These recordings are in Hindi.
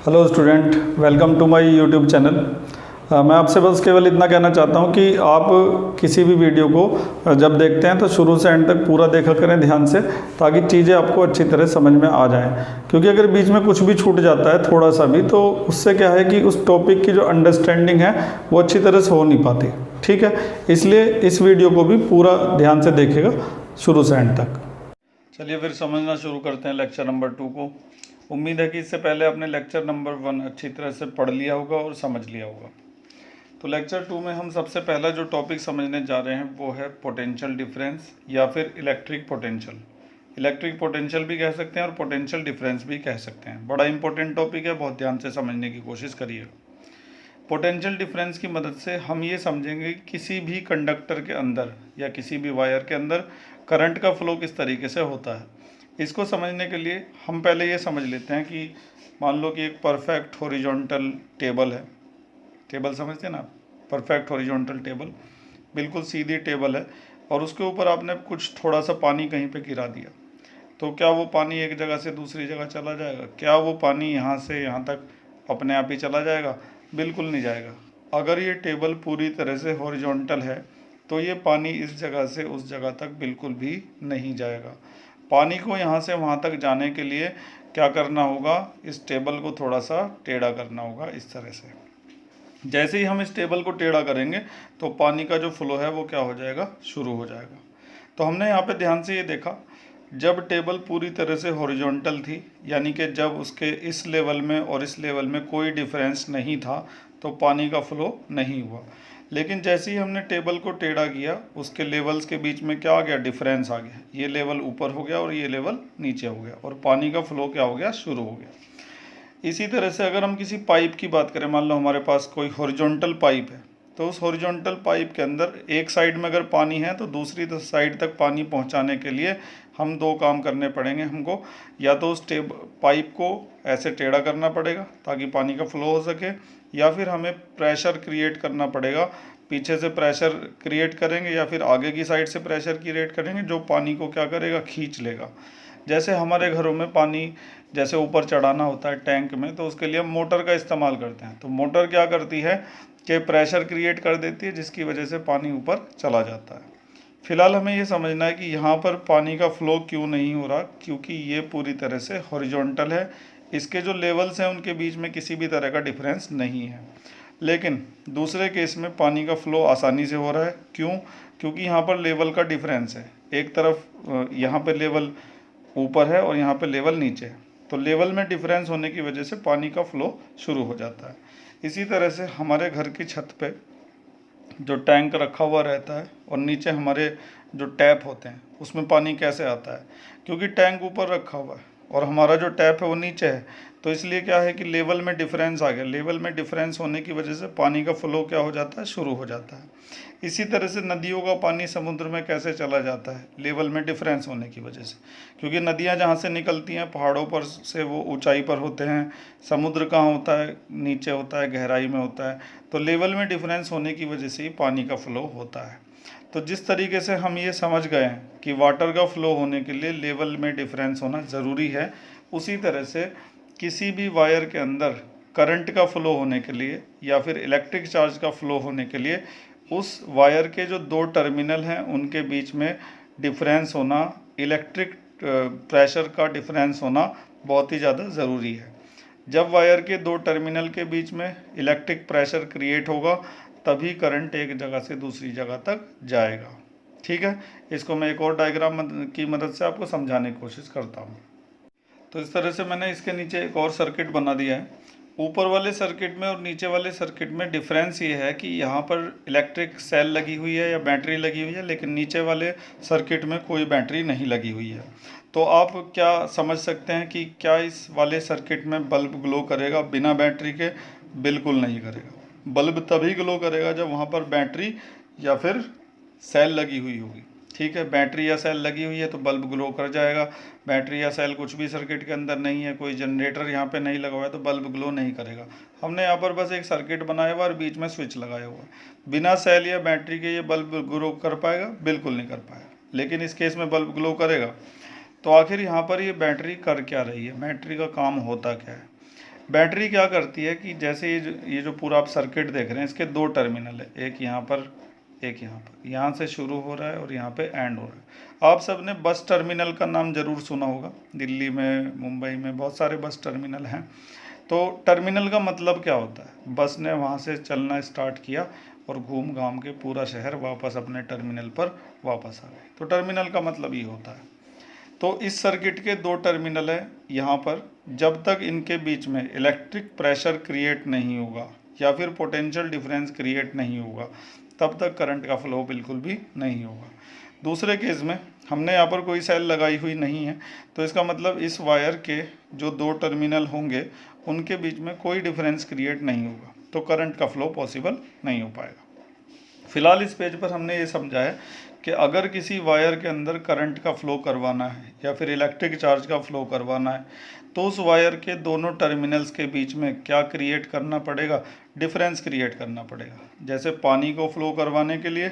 Hello student, welcome to my YouTube channel. मैं आपसे बस केवल इतना कहना चाहता हूं कि आप किसी भी वीडियो को जब देखते हैं तो शुरू से एंड तक पूरा देखा करें ध्यान से, ताकि चीज़ें आपको अच्छी तरह समझ में आ जाएं। क्योंकि अगर बीच में कुछ भी छूट जाता है थोड़ा सा भी, तो उससे क्या है कि उस टॉपिक की जो अंडरस्टैंडिंग है वो अच्छी तरह से हो नहीं पाती। ठीक है, इसलिए इस वीडियो को भी पूरा ध्यान से देखिएगा शुरू से एंड तक। चलिए फिर समझना शुरू करते हैं लेक्चर नंबर 2 को। उम्मीद है कि इससे पहले आपने लेक्चर नंबर 1 अच्छी तरह से पढ़ लिया होगा और समझ लिया होगा। तो लेक्चर 2 में हम सबसे पहला जो टॉपिक समझने जा रहे हैं वो है पोटेंशियल डिफरेंस या फिर इलेक्ट्रिक पोटेंशियल। इलेक्ट्रिक पोटेंशियल भी कह सकते हैं और पोटेंशियल डिफरेंस भी कह सकते हैं। बड़ा इंपॉर्टेंट टॉपिक है, बहुत ध्यान से समझने की कोशिश करिए। पोटेंशियल डिफरेंस की मदद से हम ये समझेंगे कि किसी भी कंडक्टर के अंदर या किसी भी वायर के अंदर करंट का फ्लो किस तरीके से होता है। इसको समझने के लिए हम पहले ये समझ लेते हैं कि मान लो कि एक परफेक्ट हॉरिजॉन्टल टेबल है। टेबल समझते हैं ना, परफेक्ट हॉरिजॉन्टल टेबल, बिल्कुल सीधी टेबल है और उसके ऊपर आपने कुछ थोड़ा सा पानी कहीं पे गिरा दिया, तो क्या वो पानी एक जगह से दूसरी जगह चला जाएगा? क्या वो पानी यहाँ से यहाँ तक अपने आप ही चला जाएगा? बिल्कुल नहीं जाएगा। अगर ये टेबल पूरी तरह से हॉरिजॉन्टल है तो ये पानी इस जगह से उस जगह तक बिल्कुल भी नहीं जाएगा। पानी को यहाँ से वहाँ तक जाने के लिए क्या करना होगा? इस टेबल को थोड़ा सा टेढ़ा करना होगा इस तरह से। जैसे ही हम इस टेबल को टेढ़ा करेंगे तो पानी का जो फ्लो है वो क्या हो जाएगा? शुरू हो जाएगा। तो हमने यहाँ पे ध्यान से ये देखा, जब टेबल पूरी तरह से हॉरिजॉन्टल थी, यानी कि जब उसके इस लेवल में और इस लेवल में कोई डिफरेंस नहीं था, तो पानी का फ्लो नहीं हुआ। लेकिन जैसे ही हमने टेबल को टेढ़ा किया, उसके लेवल्स के बीच में क्या आ गया? डिफरेंस आ गया। ये लेवल ऊपर हो गया और ये लेवल नीचे हो गया और पानी का फ्लो क्या हो गया? शुरू हो गया। इसी तरह से अगर हम किसी पाइप की बात करें, मान लो हमारे पास कोई हॉरिजॉन्टल पाइप है, तो उस हॉरिजॉन्टल पाइप के अंदर एक साइड में अगर पानी है तो दूसरी साइड तक पानी पहुंचाने के लिए हम दो काम करने पड़ेंगे हमको। या तो उस पाइप को ऐसे टेढ़ा करना पड़ेगा ताकि पानी का फ्लो हो सके, या फिर हमें प्रेशर क्रिएट करना पड़ेगा। पीछे से प्रेशर क्रिएट करेंगे या फिर आगे की साइड से प्रेशर क्रिएट करेंगे जो पानी को क्या करेगा? खींच लेगा। जैसे हमारे घरों में पानी जैसे ऊपर चढ़ाना होता है टैंक में, तो उसके लिए हम मोटर का इस्तेमाल करते हैं। तो मोटर क्या करती है कि प्रेशर क्रिएट कर देती है, जिसकी वजह से पानी ऊपर चला जाता है। फिलहाल हमें ये समझना है कि यहाँ पर पानी का फ्लो क्यों नहीं हो रहा, क्योंकि ये पूरी तरह से हॉरिजॉन्टल है। इसके जो लेवल्स हैं उनके बीच में किसी भी तरह का डिफरेंस नहीं है। लेकिन दूसरे केस में पानी का फ्लो आसानी से हो रहा है। क्यों? क्योंकि यहाँ पर लेवल का डिफरेंस है। एक तरफ यहाँ पर लेवल ऊपर है और यहाँ पे लेवल नीचे है, तो लेवल में डिफरेंस होने की वजह से पानी का फ्लो शुरू हो जाता है। इसी तरह से हमारे घर की छत पे जो टैंक रखा हुआ रहता है और नीचे हमारे जो टैप होते हैं उसमें पानी कैसे आता है? क्योंकि टैंक ऊपर रखा हुआ है और हमारा जो टैप है वो नीचे है, तो इसलिए क्या है कि लेवल में डिफरेंस आ गया। लेवल में डिफरेंस होने की वजह से पानी का फ्लो क्या हो जाता है? शुरू हो जाता है। इसी तरह से नदियों का पानी समुद्र में कैसे चला जाता है? लेवल में डिफरेंस होने की वजह से। क्योंकि नदियाँ जहाँ से निकलती हैं पहाड़ों पर से, वो ऊंचाई पर होते हैं। समुद्र कहाँ होता है? नीचे होता है, गहराई में होता है। तो लेवल में डिफरेंस होने की वजह से ही पानी का फ्लो होता है। तो जिस तरीके से हम ये समझ गए हैं कि वाटर का फ्लो होने के लिए लेवल में डिफरेंस होना ज़रूरी है, उसी तरह से किसी भी वायर के अंदर करंट का फ्लो होने के लिए या फिर इलेक्ट्रिक चार्ज का फ्लो होने के लिए उस वायर के जो दो टर्मिनल हैं उनके बीच में डिफरेंस होना, इलेक्ट्रिक प्रेशर का डिफरेंस होना बहुत ही ज़्यादा ज़रूरी है। जब वायर के दो टर्मिनल के बीच में इलेक्ट्रिक प्रेशर क्रिएट होगा तभी करंट एक जगह से दूसरी जगह तक जाएगा। ठीक है, इसको मैं एक और डायग्राम की मदद से आपको समझाने की कोशिश करता हूँ। तो इस तरह से मैंने इसके नीचे एक और सर्किट बना दिया है। ऊपर वाले सर्किट में और नीचे वाले सर्किट में डिफरेंस ये है कि यहाँ पर इलेक्ट्रिक सेल लगी हुई है या बैटरी लगी हुई है, लेकिन नीचे वाले सर्किट में कोई बैटरी नहीं लगी हुई है। तो आप क्या समझ सकते हैं कि क्या इस वाले सर्किट में बल्ब ग्लो करेगा बिना बैटरी के? बिल्कुल नहीं करेगा। बल्ब तभी ग्लो करेगा जब वहाँ पर बैटरी या फिर सेल लगी हुई होगी। ठीक है, बैटरी या सेल लगी हुई है तो बल्ब ग्लो कर जाएगा। बैटरी या सेल कुछ भी सर्किट के अंदर नहीं है, कोई जनरेटर यहाँ पे नहीं लगा हुआ है, तो बल्ब ग्लो नहीं करेगा। हमने यहाँ पर बस एक सर्किट बनाया हुआ और बीच में स्विच लगाया हुआ है। बिना सेल या बैटरी के ये बल्ब ग्लो कर पाएगा? बिल्कुल नहीं कर पाएगा। लेकिन इस केस में बल्ब ग्लो करेगा। तो आखिर यहाँ पर ये बैटरी कर क्या रही है? बैटरी का काम होता क्या है? बैटरी क्या करती है कि जैसे ये जो पूरा आप सर्किट देख रहे हैं, इसके दो टर्मिनल है, एक यहाँ पर, एक यहाँ पर, यहाँ से शुरू हो रहा है और यहाँ पे एंड हो रहा है। आप सब ने बस टर्मिनल का नाम ज़रूर सुना होगा, दिल्ली में, मुंबई में बहुत सारे बस टर्मिनल हैं। तो टर्मिनल का मतलब क्या होता है, बस ने वहाँ से चलना स्टार्ट किया और घूम घाम के पूरा शहर वापस अपने टर्मिनल पर वापस आ गए। तो टर्मिनल का मतलब ये होता है। तो इस सर्किट के दो टर्मिनल है यहाँ पर, जब तक इनके बीच में इलेक्ट्रिक प्रेशर क्रिएट नहीं होगा या फिर पोटेंशियल डिफरेंस क्रिएट नहीं होगा, तब तक करंट का फ्लो बिल्कुल भी नहीं होगा। दूसरे केस में हमने यहाँ पर कोई सेल लगाई हुई नहीं है, तो इसका मतलब इस वायर के जो दो टर्मिनल होंगे उनके बीच में कोई डिफरेंस क्रिएट नहीं होगा, तो करंट का फ्लो पॉसिबल नहीं हो पाएगा। फिलहाल इस पेज पर हमने ये समझा है कि अगर किसी वायर के अंदर करंट का फ्लो करवाना है या फिर इलेक्ट्रिक चार्ज का फ्लो करवाना है, तो उस वायर के दोनों टर्मिनल्स के बीच में क्या क्रिएट करना पड़ेगा, डिफरेंस क्रिएट करना पड़ेगा। जैसे पानी को फ्लो करवाने के लिए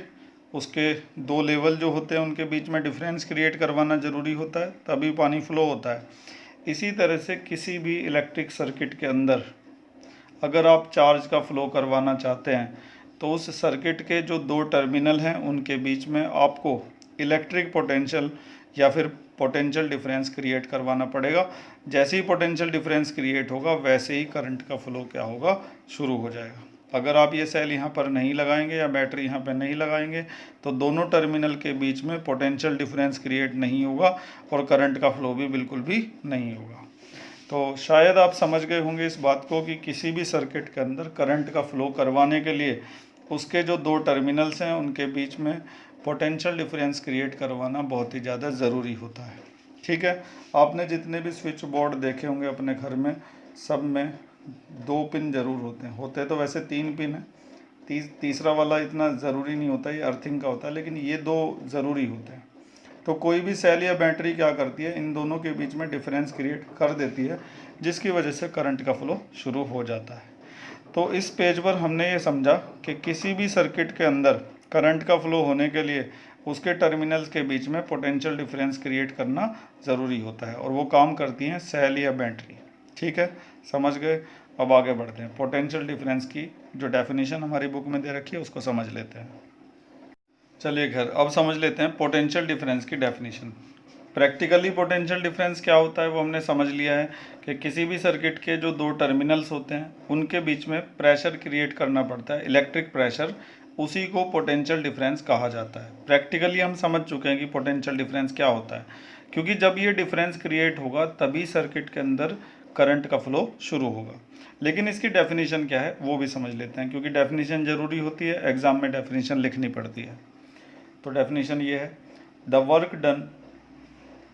उसके दो लेवल जो होते हैं उनके बीच में डिफरेंस क्रिएट करवाना ज़रूरी होता है, तभी पानी फ्लो होता है। इसी तरह से किसी भी इलेक्ट्रिक सर्किट के अंदर अगर आप चार्ज का फ्लो करवाना चाहते हैं, तो उस सर्किट के जो दो टर्मिनल हैं उनके बीच में आपको इलेक्ट्रिक पोटेंशियल या फिर पोटेंशियल डिफरेंस क्रिएट करवाना पड़ेगा। जैसे ही पोटेंशियल डिफरेंस क्रिएट होगा वैसे ही करंट का फ्लो क्या होगा, शुरू हो जाएगा। अगर आप ये सेल यहाँ पर नहीं लगाएंगे या बैटरी यहाँ पर नहीं लगाएंगे, तो दोनों टर्मिनल के बीच में पोटेंशियल डिफरेंस क्रिएट नहीं होगा और करंट का फ्लो भी बिल्कुल भी नहीं होगा। तो शायद आप समझ गए होंगे इस बात को कि किसी भी सर्किट के अंदर करंट का फ्लो करवाने के लिए उसके जो दो टर्मिनल्स हैं उनके बीच में पोटेंशियल डिफरेंस क्रिएट करवाना बहुत ही ज़्यादा ज़रूरी होता है। ठीक है, आपने जितने भी स्विच बोर्ड देखे होंगे अपने घर में, सब में दो पिन ज़रूर होते हैं तो वैसे तीन पिन है, तीसरा वाला इतना ज़रूरी नहीं होता, ये अर्थिंग का होता है, लेकिन ये दो ज़रूरी होते हैं। तो कोई भी सेल या बैटरी क्या करती है, इन दोनों के बीच में डिफरेंस क्रिएट कर देती है, जिसकी वजह से करंट का फ्लो शुरू हो जाता है। तो इस पेज पर हमने ये समझा कि किसी भी सर्किट के अंदर करंट का फ्लो होने के लिए उसके टर्मिनल्स के बीच में पोटेंशियल डिफरेंस क्रिएट करना ज़रूरी होता है, और वो काम करती हैं सेल या बैटरी। ठीक है, समझ गए। अब आगे बढ़ते हैं, पोटेंशियल डिफरेंस की जो डेफिनेशन हमारी बुक में दे रखी है उसको समझ लेते हैं। चलिए खैर, अब समझ लेते हैं पोटेंशियल डिफरेंस की डेफिनेशन। प्रैक्टिकली पोटेंशियल डिफरेंस क्या होता है वो हमने समझ लिया है कि किसी भी सर्किट के जो दो टर्मिनल्स होते हैं उनके बीच में प्रेशर क्रिएट करना पड़ता है, इलेक्ट्रिक प्रेशर, उसी को पोटेंशियल डिफरेंस कहा जाता है। प्रैक्टिकली हम समझ चुके हैं कि पोटेंशियल डिफरेंस क्या होता है, क्योंकि जब ये डिफरेंस क्रिएट होगा तभी सर्किट के अंदर करंट का फ्लो शुरू होगा। लेकिन इसकी डेफिनेशन क्या है वो भी समझ लेते हैं, क्योंकि डेफिनेशन ज़रूरी होती है, एग्जाम में डेफिनेशन लिखनी पड़ती है। तो डेफिनेशन ये है, the work done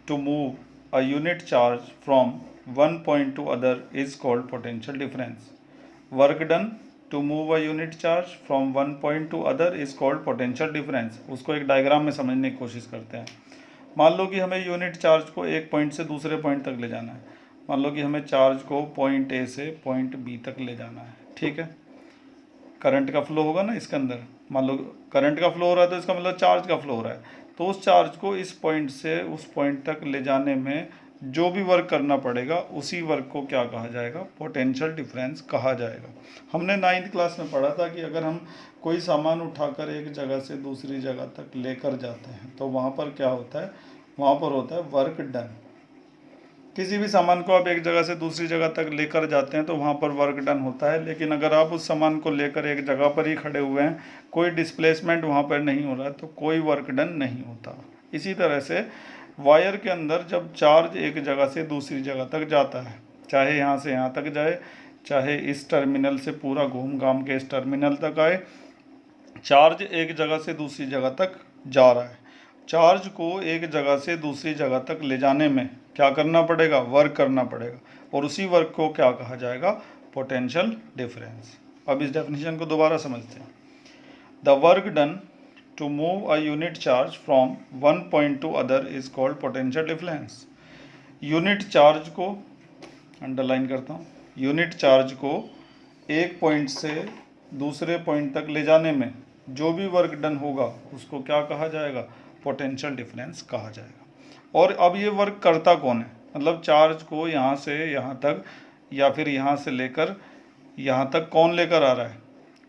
to move a unit charge from one point to other is called potential difference. Work done to move a unit charge from one point to other is called potential difference. उसको एक डायग्राम में समझने की कोशिश करते हैं। मान लो कि हमें यूनिट चार्ज को एक पॉइंट से दूसरे पॉइंट तक ले जाना है। मान लो कि हमें चार्ज को पॉइंट ए से पॉइंट बी तक ले जाना है। ठीक है, करंट का फ्लो होगा ना इसके अंदर, मान लो करंट का फ्लो हो रहा है तो इसका मतलब चार्ज का फ्लो हो रहा है। तो उस चार्ज को इस पॉइंट से उस पॉइंट तक ले जाने में जो भी वर्क करना पड़ेगा उसी वर्क को क्या कहा जाएगा, पोटेंशियल डिफरेंस कहा जाएगा। हमने 9th क्लास में पढ़ा था कि अगर हम कोई सामान उठाकर एक जगह से दूसरी जगह तक लेकर जाते हैं तो वहाँ पर क्या होता है, वहाँ पर होता है वर्क डन। किसी भी सामान को आप एक जगह से दूसरी जगह तक लेकर जाते हैं तो वहाँ पर वर्क डन होता है। लेकिन अगर आप उस सामान को लेकर एक जगह पर ही खड़े हुए हैं, कोई डिस्प्लेसमेंट वहाँ पर नहीं हो रहा है, तो कोई वर्क डन नहीं होता। इसी तरह से वायर के अंदर जब चार्ज एक जगह से दूसरी जगह तक जाता है, चाहे यहाँ से यहाँ तक जाए, चाहे इस टर्मिनल से पूरा घूम घाम के इस टर्मिनल तक आए, चार्ज एक जगह से दूसरी जगह तक जा रहा है। चार्ज को एक जगह से दूसरी जगह तक ले जाने में क्या करना पड़ेगा, वर्क करना पड़ेगा, और उसी वर्क को क्या कहा जाएगा, पोटेंशियल डिफरेंस। अब इस डेफिनेशन को दोबारा समझते हैं। The work done to move a unit charge from one point to other is called potential difference. Unit charge को अंडरलाइन करता हूँ, यूनिट चार्ज को एक पॉइंट से दूसरे पॉइंट तक ले जाने में जो भी वर्क डन होगा उसको क्या कहा जाएगा, पोटेंशियल डिफरेंस कहा जाएगा। और अब ये वर्क करता कौन है, मतलब चार्ज को यहाँ से यहाँ तक या फिर यहाँ से लेकर यहाँ तक कौन लेकर आ रहा है,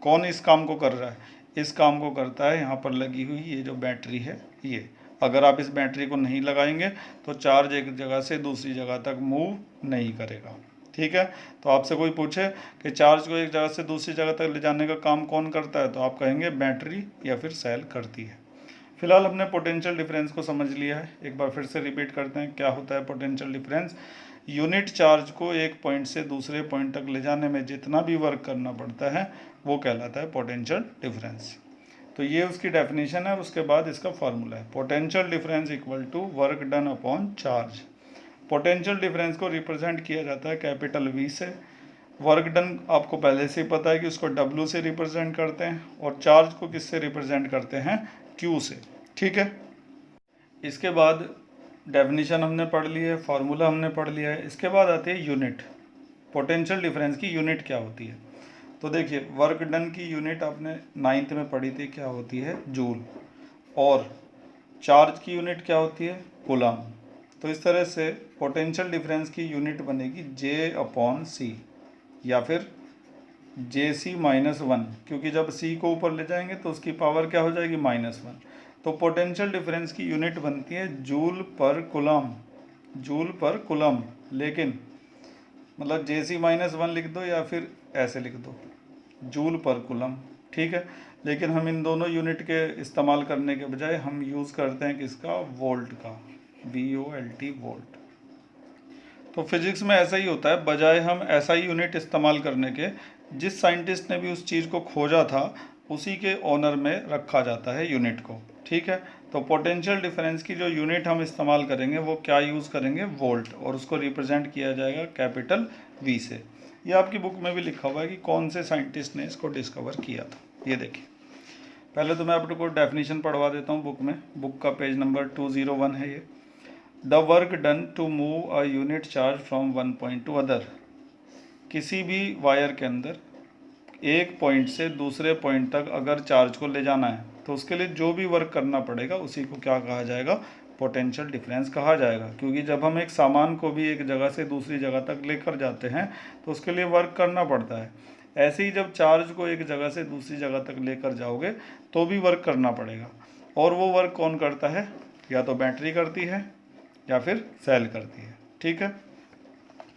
कौन इस काम को कर रहा है, इस काम को करता है यहाँ पर लगी हुई ये जो बैटरी है ये। अगर आप इस बैटरी को नहीं लगाएंगे तो चार्ज एक जगह से दूसरी जगह तक मूव नहीं करेगा। ठीक है, तो आपसे कोई पूछे कि चार्ज को एक जगह से दूसरी जगह तक ले जाने का काम कौन करता है, तो आप कहेंगे बैटरी या फिर सेल करती है। फिलहाल हमने पोटेंशियल डिफरेंस को समझ लिया है, एक बार फिर से रिपीट करते हैं क्या होता है पोटेंशियल डिफरेंस। यूनिट चार्ज को एक पॉइंट से दूसरे पॉइंट तक ले जाने में जितना भी वर्क करना पड़ता है वो कहलाता है पोटेंशियल डिफरेंस। तो ये उसकी डेफिनेशन है और उसके बाद इसका फार्मूला है potential difference equal to work done upon charge. Potential difference को रिप्रेजेंट किया जाता है कैपिटल वी से। वर्क डन आपको पहले से ही पता है कि उसको डब्ल्यू से रिप्रेजेंट करते हैं और चार्ज को किससे रिप्रेजेंट करते हैं, क्यू से। ठीक है, इसके बाद डेफिनेशन हमने पढ़ ली है, फार्मूला हमने पढ़ लिया है। इसके बाद आती है यूनिट। पोटेंशियल डिफरेंस की यूनिट क्या होती है, तो देखिए वर्क डन की यूनिट आपने 9th में पढ़ी थी, क्या होती है, जूल। और चार्ज की यूनिट क्या होती है, कूलम। तो इस तरह से पोटेंशियल डिफरेंस की यूनिट बनेगी जे अपॉन सी या फिर जे सी -1, क्योंकि जब सी को ऊपर ले जाएंगे तो उसकी पावर क्या हो जाएगी, -1। तो पोटेंशियल डिफरेंस की यूनिट बनती है जूल पर कूलम, जूल पर कूलम। लेकिन मतलब जे सी -1 लिख दो या फिर ऐसे लिख दो, जूल पर कूलम। ठीक है, लेकिन हम इन दोनों यूनिट के इस्तेमाल करने के बजाय हम यूज़ करते हैं किसका, वोल्ट का, VOLT, वोल्ट। तो फिजिक्स में ऐसा ही होता है, बजाय हम ऐसा ही यूनिट इस्तेमाल करने के जिस साइंटिस्ट ने भी उस चीज़ को खोजा था उसी के ऑनर में रखा जाता है यूनिट को। ठीक है, तो पोटेंशियल डिफरेंस की जो यूनिट हम इस्तेमाल करेंगे वो क्या यूज़ करेंगे, वोल्ट, और उसको रिप्रेजेंट किया जाएगा कैपिटल V से। ये आपकी बुक में भी लिखा हुआ है कि कौन से साइंटिस्ट ने इसको डिस्कवर किया था। ये देखिए, पहले तो मैं आपको डेफिनेशन पढ़वा देता हूँ बुक में, बुक का पेज नंबर 201 है ये। The work done to move a unit charge from one point to other. किसी भी वायर के अंदर एक पॉइंट से दूसरे पॉइंट तक अगर चार्ज को ले जाना है तो उसके लिए जो भी वर्क करना पड़ेगा उसी को क्या कहा जाएगा, पोटेंशियल डिफरेंस कहा जाएगा। क्योंकि जब हम एक सामान को भी एक जगह से दूसरी जगह तक लेकर जाते हैं तो उसके लिए वर्क करना पड़ता है। ऐसे ही जब चार्ज को एक जगह से दूसरी जगह तक लेकर जाओगे तो भी वर्क करना पड़ेगा। और वो वर्क कौन करता है, या तो बैटरी करती है या फिर सेल करती है। ठीक है,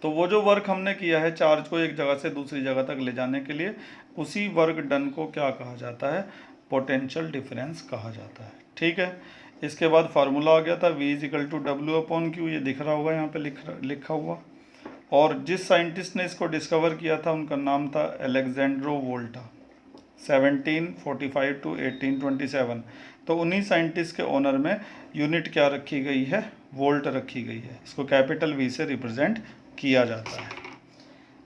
तो वो जो वर्क हमने किया है चार्ज को एक जगह से दूसरी जगह तक ले जाने के लिए, उसी वर्क डन को क्या कहा जाता है, पोटेंशियल डिफरेंस कहा जाता है। ठीक है, इसके बाद फार्मूला आ गया था V = W/Q, ये दिख रहा होगा यहाँ पे लिखा हुआ। और जिस साइंटिस्ट ने इसको डिस्कवर किया था उनका नाम था अलेक्जेंड्रो वोल्टा, 1745 to 1827। तो उन्हीं साइंटिस्ट के ऑनर में यूनिट क्या रखी गई है, वोल्ट रखी गई है। इसको कैपिटल V से रिप्रेजेंट किया जाता है।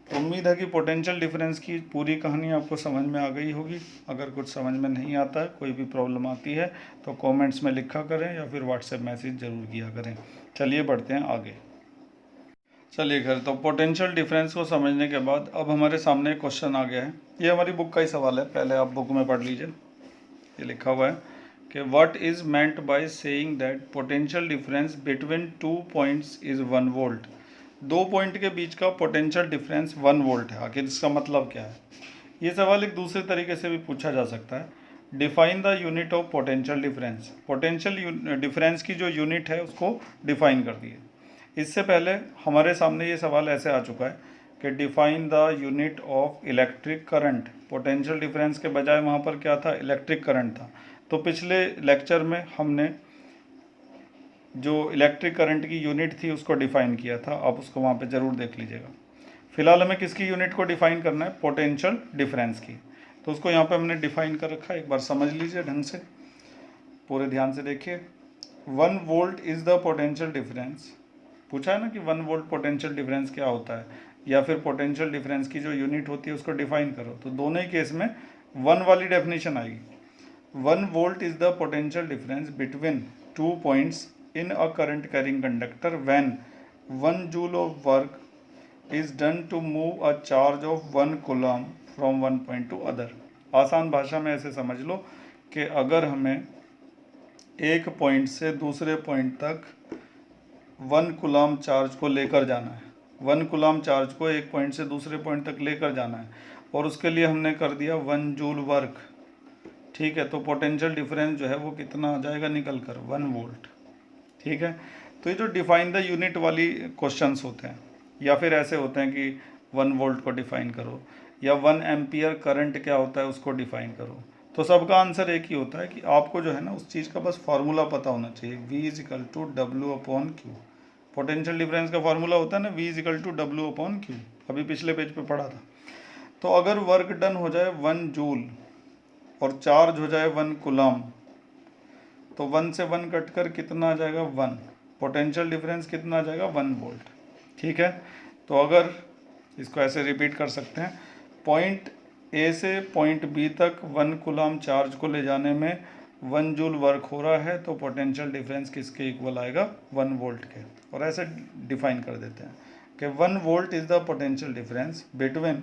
तो उम्मीद है कि पोटेंशियल डिफरेंस की पूरी कहानी आपको समझ में आ गई होगी। अगर कुछ समझ में नहीं आता है, कोई भी प्रॉब्लम आती है तो कमेंट्स में लिखा करें या फिर व्हाट्सएप मैसेज ज़रूर किया करें। चलिए बढ़ते हैं आगे। चलिए खैर, तो पोटेंशियल डिफरेंस को समझने के बाद अब हमारे सामने एक क्वेश्चन आ गया है। ये हमारी बुक का ही सवाल है, पहले आप बुक में पढ़ लीजिए। ये लिखा हुआ है कि what is meant by saying that potential difference between 2 points is 1 volt. 2 point के बीच का पोटेंशियल डिफरेंस 1 वोल्ट है। आखिर इसका मतलब क्या है? ये सवाल एक दूसरे तरीके से भी पूछा जा सकता है। Define the unit of potential difference. Potential difference की जो यूनिट है उसको डिफाइन कर दिए। इससे पहले हमारे सामने ये सवाल ऐसे आ चुका है कि define the unit of electric current. Potential difference के बजाय वहाँ पर क्या था, इलेक्ट्रिक करंट था। तो पिछले लेक्चर में हमने जो इलेक्ट्रिक करंट की यूनिट थी उसको डिफाइन किया था, आप उसको वहाँ पे ज़रूर देख लीजिएगा। फिलहाल हमें किसकी यूनिट को डिफाइन करना है, पोटेंशियल डिफरेंस की। तो उसको यहाँ पे हमने डिफाइन कर रखा है, एक बार समझ लीजिए ढंग से, पूरे ध्यान से देखिए। 1 volt is the potential difference. पूछा है ना कि 1 वोल्ट पोटेंशियल डिफरेंस क्या होता है, या फिर पोटेंशियल डिफरेंस की जो यूनिट होती है उसको डिफाइन करो। तो दोनों ही केस में 1 वाली डेफिनेशन आएगी। 1 volt is the potential difference between 2 points in a current carrying conductor when 1 joule of work is done to move a charge of 1 coulomb from one point to other। आसान भाषा में ऐसे समझ लो कि अगर हमें एक पॉइंट से दूसरे पॉइंट तक 1 कूलम्ब चार्ज को लेकर जाना है, 1 कूलम चार्ज को एक पॉइंट से दूसरे पॉइंट तक लेकर जाना है और उसके लिए हमने कर दिया 1 जूल वर्क, ठीक है। तो पोटेंशियल डिफरेंस जो है वो कितना आ जाएगा निकल कर 1 वोल्ट, ठीक है। तो ये जो डिफाइन द यूनिट वाली क्वेश्चंस होते हैं या फिर ऐसे होते हैं कि 1 वोल्ट को डिफाइन करो या 1 एम्पियर करंट क्या होता है उसको डिफाइन करो, तो सबका आंसर एक ही होता है कि आपको जो है ना उस चीज़ का बस फार्मूला पता होना चाहिए। V is equal to W/Q। Potential difference का फार्मूला होता है ना V इजिकल टू W/Q, अभी पिछले पेज पे पढ़ा था। तो अगर वर्क डन हो जाए 1 जूल और चार्ज हो जाए 1 कूलम, तो 1 से 1 कट कर कितना आ जाएगा 1, पोटेंशियल डिफरेंस कितना आ जाएगा 1 वोल्ट, ठीक है। तो अगर इसको ऐसे रिपीट कर सकते हैं, पॉइंट ए से पॉइंट बी तक 1 कूलम चार्ज को ले जाने में 1 जूल वर्क हो रहा है, तो पोटेंशियल डिफरेंस किसके इक्वल आएगा 1 वोल्ट के। और ऐसे डिफाइन कर देते हैं कि 1 volt is the potential difference between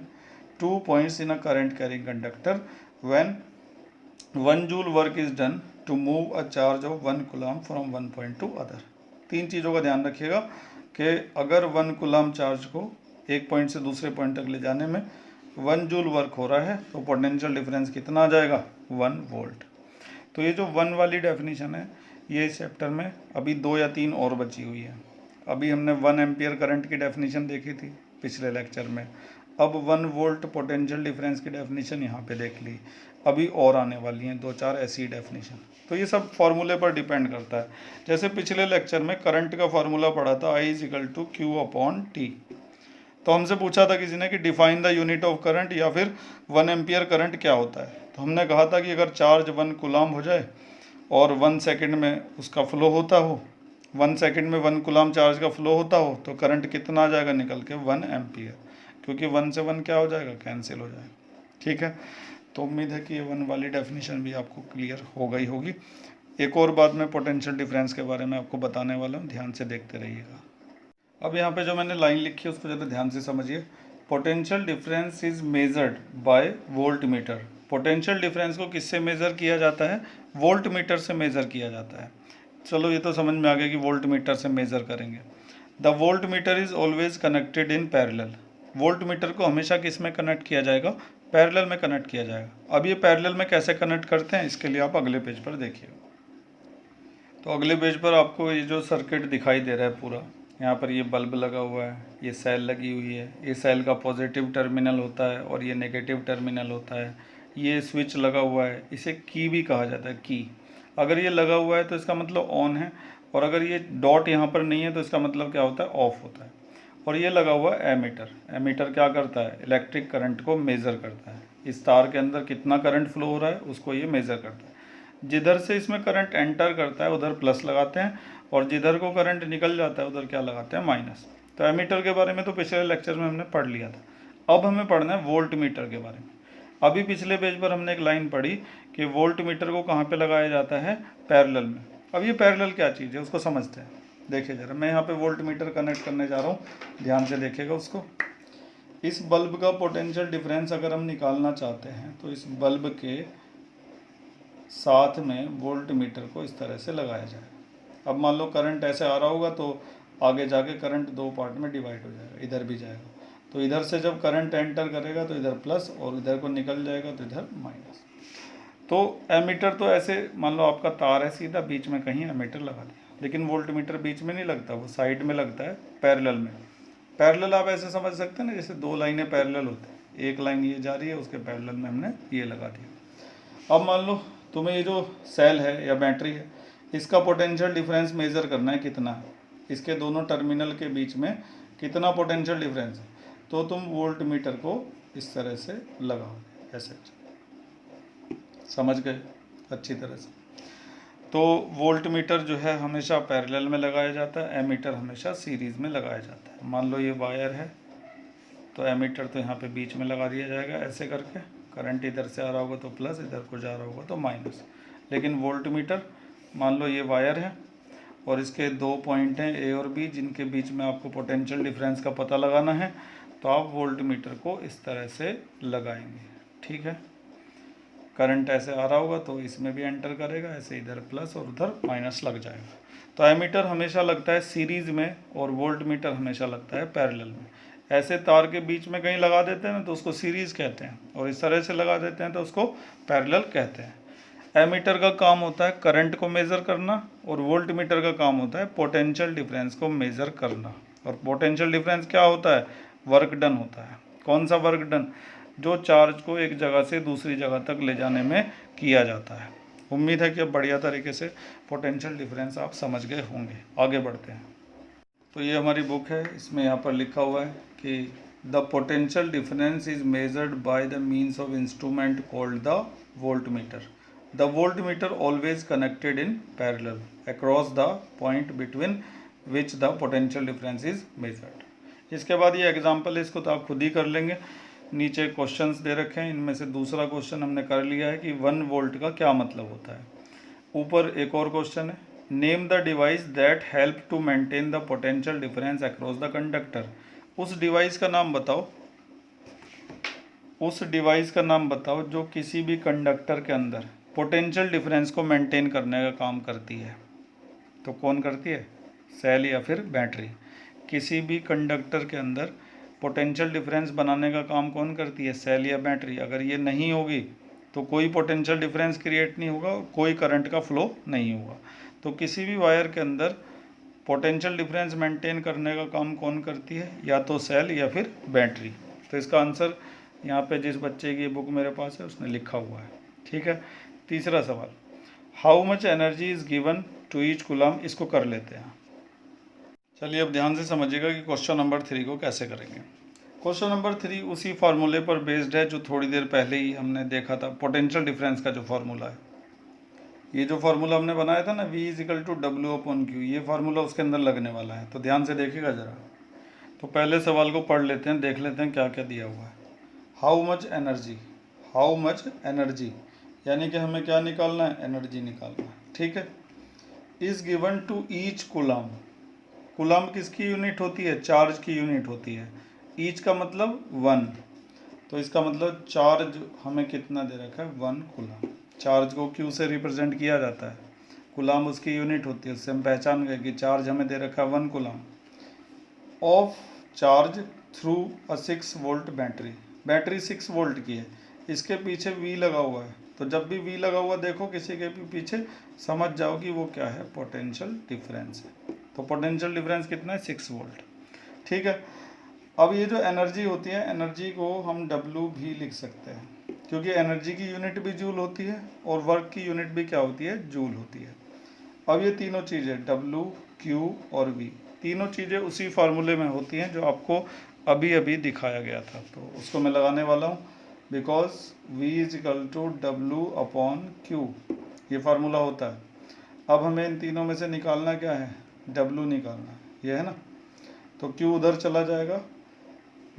2 points in a current carrying conductor when 1 joule work is done to move a charge of 1 coulomb from one point to other. 3 चीज़ों का ध्यान रखिएगा कि अगर 1 कूलम चार्ज को एक पॉइंट से दूसरे पॉइंट तक ले जाने में 1 जूल वर्क हो रहा है, तो पोटेंशियल डिफरेंस कितना आ जाएगा 1 वोल्ट। तो ये जो 1 वाली डेफिनेशन है ये इस चैप्टर में अभी 2 या 3 और बची हुई है। अभी हमने 1 एम्पियर करंट की डेफिनेशन देखी थी पिछले लेक्चर में, अब 1 वोल्ट पोटेंशियल डिफरेंस की डेफिनेशन यहाँ पे देख ली, अभी और आने वाली हैं 2-4 ऐसी डेफिनेशन। तो ये सब फार्मूले पर डिपेंड करता है। जैसे पिछले लेक्चर में करंट का फार्मूला पढ़ा था I इजिकल टू Q/T। तो हमसे पूछा था किसी ने कि define the unit of current या फिर 1 एम्पियर करंट क्या होता है। तो हमने कहा था कि अगर चार्ज 1 कूलम हो जाए और 1 सेकंड में उसका फ्लो होता हो, 1 सेकंड में 1 कूलम चार्ज का फ्लो होता हो, तो करंट कितना आ जाएगा निकल के 1 एम्पियर, क्योंकि 1 से 1 क्या हो जाएगा कैंसिल हो जाएगा, ठीक है। तो उम्मीद है कि ये 1 वाली डेफिनेशन भी आपको क्लियर हो गई होगी। एक और बात मैं पोटेंशियल डिफरेंस के बारे में आपको बताने वाला हूँ, ध्यान से देखते रहिएगा। अब यहाँ पे जो मैंने लाइन लिखी है उसको ज़रा ध्यान से समझिए। Potential difference is measured by volt meter. Potential difference को किससे मेज़र किया जाता है, वोल्ट मीटर से मेज़र किया जाता है। चलो ये तो समझ में आ गया कि वोल्ट मीटर से मेज़र करेंगे। The volt meter is always connected in parallel. Volt meter को हमेशा किस में कनेक्ट किया जाएगा, पैरेलल में कनेक्ट किया जाएगा। अब ये पैरेलल में कैसे कनेक्ट करते हैं इसके लिए आप अगले पेज पर देखिए। तो अगले पेज पर आपको ये जो सर्किट दिखाई दे रहा है पूरा, यहाँ पर ये बल्ब लगा हुआ है, ये सेल लगी हुई है, ये सेल का पॉजिटिव टर्मिनल होता है और ये नेगेटिव टर्मिनल होता है। ये स्विच लगा हुआ है, इसे की भी कहा जाता है, की। अगर ये लगा हुआ है तो इसका मतलब ऑन है, और अगर ये डॉट यहाँ पर नहीं है तो इसका मतलब क्या होता है, ऑफ होता है। और ये लगा हुआ है एमीटर। एमीटर क्या करता है, इलेक्ट्रिक करंट को मेज़र करता है। इस तार के अंदर कितना करंट फ्लो हो रहा है उसको ये मेज़र करता है। जिधर से इसमें करंट एंटर करता है उधर प्लस लगाते हैं, और जिधर को करंट निकल जाता है उधर क्या लगाते हैं, माइनस। तो एमीटर के बारे में तो पिछले लेक्चर में हमने पढ़ लिया था। अब हमें पढ़ना है वोल्ट मीटर के बारे में। अभी पिछले पेज पर हमने एक लाइन पढ़ी कि वोल्ट मीटर को कहाँ पे लगाया जाता है, पैरेलल में। अब ये पैरेलल क्या चीज़ है उसको समझते हैं। देखिए जरा, मैं यहाँ पे वोल्ट मीटर कनेक्ट करने जा रहा हूँ, ध्यान से देखिएगा उसको। इस बल्ब का पोटेंशियल डिफरेंस अगर हम निकालना चाहते हैं तो इस बल्ब के साथ में वोल्ट मीटर को इस तरह से लगाया जाए। अब मान लो करंट ऐसे आ रहा होगा तो आगे जाके करंट 2 पार्ट में डिवाइड हो जाएगा, इधर भी जाएगा। तो इधर से जब करंट एंटर करेगा तो इधर प्लस, और इधर को निकल जाएगा तो इधर माइनस। तो एमीटर तो ऐसे मान लो आपका तार है सीधा, बीच में कहीं एमीटर लगा दिया, लेकिन वोल्ट मीटर बीच में नहीं लगता, वो साइड में लगता है, पैरेलल में। पैरेलल आप ऐसे समझ सकते हैं ना, जैसे 2 लाइनें पैरेलल होती हैं, एक लाइन ये जा रही है, उसके पैरेलल में हमने ये लगा दिया। अब मान लो तुम्हें ये जो सेल है या बैटरी है, इसका पोटेंशियल डिफरेंस मेज़र करना है कितना है, इसके दोनों टर्मिनल के बीच में कितना पोटेंशियल डिफरेंस है। तो तुम वोल्ट मीटर को इस तरह से लगाओ, ऐसे। समझ गए अच्छी तरह से। तो वोल्ट मीटर जो है हमेशा पैरेलल में लगाया जाता है, एमीटर हमेशा सीरीज़ में लगाया जाता है। मान लो ये वायर है तो एमीटर तो यहाँ पे बीच में लगा दिया जाएगा ऐसे करके, करंट इधर से आ रहा होगा तो प्लस, इधर को जा रहा होगा तो माइनस। लेकिन वोल्ट मीटर, मान लो ये वायर है और इसके 2 पॉइंट हैं ए और बी, जिनके बीच में आपको पोटेंशियल डिफरेंस का पता लगाना है, तो आप वोल्ट मीटर को इस तरह से लगाएंगे, ठीक है। करंट ऐसे आ रहा होगा तो इसमें भी एंटर करेगा, ऐसे इधर प्लस और उधर माइनस लग जाएगा। तो एमीटर हमेशा लगता है सीरीज़ में और वोल्ट मीटर हमेशा लगता है पैरेलल में। ऐसे तार के बीच में कहीं लगा देते हैं ना तो उसको सीरीज़ कहते हैं, और इस तरह से लगा देते हैं तो उसको पैरेलल कहते हैं। एमीटर का काम होता है करंट को मेज़र करना, और वोल्ट मीटर का काम होता है पोटेंशियल डिफरेंस को मेज़र करना। और पोटेंशियल डिफरेंस क्या होता है? वर्क डन होता है। कौन सा वर्क डन? जो चार्ज को एक जगह से दूसरी जगह तक ले जाने में किया जाता है। उम्मीद है कि अब बढ़िया तरीके से पोटेंशियल डिफरेंस आप समझ गए होंगे। आगे बढ़ते हैं। तो ये हमारी बुक है, इसमें यहाँ पर लिखा हुआ है कि the potential difference is measured by the means of instrument called the volt meter. The voltmeter always connected in parallel across the point between which the potential difference is measured। इसके बाद ये एग्जाम्पल है, इसको तो आप खुद ही कर लेंगे। नीचे क्वेश्चंस दे रखे हैं, इनमें से दूसरा क्वेश्चन हमने कर लिया है कि 1 वोल्ट का क्या मतलब होता है। ऊपर एक और क्वेश्चन है, name the device that help to maintain the potential difference across the conductor. उस डिवाइस का नाम बताओ, उस डिवाइस का नाम बताओ जो किसी भी कंडक्टर के अंदर पोटेंशियल डिफरेंस को मेंटेन करने का काम करती है। तो कौन करती है? सेल या फिर बैटरी। किसी भी कंडक्टर के अंदर पोटेंशियल डिफरेंस बनाने का काम कौन करती है? सेल या बैटरी। अगर ये नहीं होगी तो कोई पोटेंशियल डिफरेंस क्रिएट नहीं होगा, कोई करंट का फ्लो नहीं होगा। तो किसी भी वायर के अंदर पोटेंशियल डिफरेंस मेंटेन करने का काम कौन करती है? या तो सेल या फिर बैटरी। तो इसका आंसर यहाँ पे जिस बच्चे की बुक मेरे पास है उसने लिखा हुआ है। ठीक है। तीसरा सवाल, how much energy is given to each coulomb. इसको कर लेते हैं। चलिए अब ध्यान से समझिएगा कि क्वेश्चन नंबर 3 को कैसे करेंगे। क्वेश्चन नंबर 3 उसी फार्मूले पर बेस्ड है जो थोड़ी देर पहले ही हमने देखा था, पोटेंशियल डिफरेंस का जो फार्मूला है। ये जो फार्मूला हमने बनाया था ना, V इजिकल टू W/Q, ये फार्मूला उसके अंदर लगने वाला है। तो ध्यान से देखिएगा ज़रा। तो पहले सवाल को पढ़ लेते हैं, देख लेते हैं क्या क्या दिया हुआ है। How much energy, how much energy यानी कि हमें क्या निकालना है? एनर्जी निकालना है। ठीक है। Is given to each coulomb. Coulomb किसकी यूनिट होती है? चार्ज की यूनिट होती है। ईच का मतलब 1, तो इसका मतलब चार्ज हमें कितना दे रखा है? 1 कूलम। चार्ज को क्यू से रिप्रेजेंट किया जाता है, कूलम उसकी यूनिट होती है। उससे हम पहचान गए कि चार्ज हमें दे रखा है 1 coulomb. Of charge through a 6 volt battery. Battery 6 volt की है, इसके पीछे V लगा हुआ है। तो जब भी V लगा हुआ देखो किसी के भी पीछे, समझ जाओ कि वो क्या है? पोटेंशियल डिफरेंस है। तो पोटेंशियल डिफरेंस कितना है? 6 वोल्ट। ठीक है। अब ये जो एनर्जी होती है, एनर्जी को हम W भी लिख सकते हैं, क्योंकि एनर्जी की यूनिट भी जूल होती है और वर्क की यूनिट भी क्या होती है? जूल होती है। अब ये तीनों चीज़ें W, Q और V, तीनों चीज़ें उसी फार्मूले में होती हैं जो आपको अभी अभी दिखाया गया था। तो उसको मैं लगाने वाला हूँ, because V is equal to W/Q, ये फार्मूला होता है। अब हमें इन तीनों में से निकालना क्या है? W निकालना है, ये है ना। तो Q उधर चला जाएगा